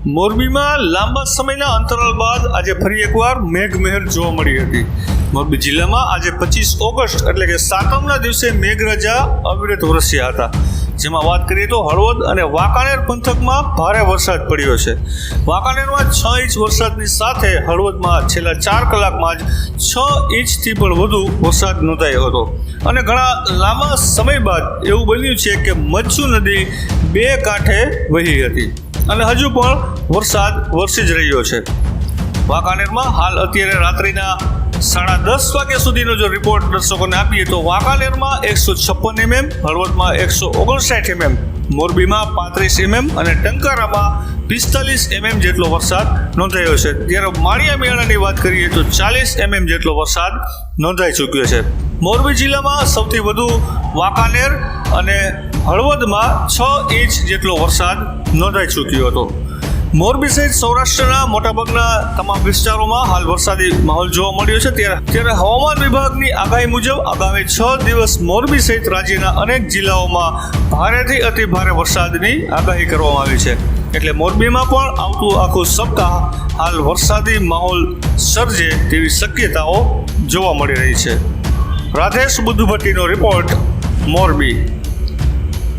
મોરબીમાં લાંબા સમયના અંતરાલ બાદ આજે ફરી એકવાર મેઘમહેર જોવા મળી હતી. મોરબી જિલ્લામાં આજે 25 ઓગસ્ટ એટલે કે સાતમના દિવસે મેઘરાજા અવિરત વરસ્યા હતા. જેમાં વાત કરીએ તો હળવદ અને વાંકાનેર પંથકમાં ભારે વરસાદ પડ્યો છે. વાંકાનેરમાં 6 ઇંચ વરસાદની સાથે હળવદમાં છેલ્લા 4 કલાકમાં જ 6 ઇંચથી પણ વધુ વરસાદ નોંધાયો હતો. અને ઘણા લાંબા સમય બાદ એવું બન્યું છે કે મચ્છુ નદી બે કાંઠે વહી હતી અને હજુ પણ વરસાદ વરસી જ રહ્યો છે. વાંકાનેરમાં હાલ અત્યારે રાત્રિના 10:30 વાગ્યા સુધીનો જો રિપોર્ટ દર્શકોને આપીએ તો વાંકાનેરમાં 156 mm, હળવદમાં 159 mm, મોરબીમાં 35 mm અને ટંકારામાં 45 mm જેટલો વરસાદ નોંધાયો છે. જ્યારે માળિયા મેળાની વાત કરીએ તો 40 mm જેટલો વરસાદ નોંધાઈ ચૂક્યો છે. મોરબી જિલ્લામાં સૌથી વધુ વાંકાનેર અને હળવદમાં 6 ઇંચ જેટલો વરસાદ નોંધાઈ ચૂક્યો હતો. મોરબી સહિત સૌરાષ્ટ્રના મોટાભાગના તમામ વિસ્તારોમાં હાલ વરસાદી માહોલ જોવા મળ્યો છે. ત્યારે હવામાન વિભાગની આગાહી મુજબ આગામી 6 દિવસ મોરબી સહિત રાજ્યના અનેક જિલ્લાઓમાં ભારેથી અતિ ભારે વરસાદની આગાહી કરવામાં આવી છે. એટલે મોરબીમાં પણ આવતું આખું સપ્તાહ હાલ વરસાદી માહોલ સર્જે તેવી શક્યતાઓ જોવા મળી રહી છે. રાધેશ બુદ્ધભટ્ટીનો રિપોર્ટ, મોરબી.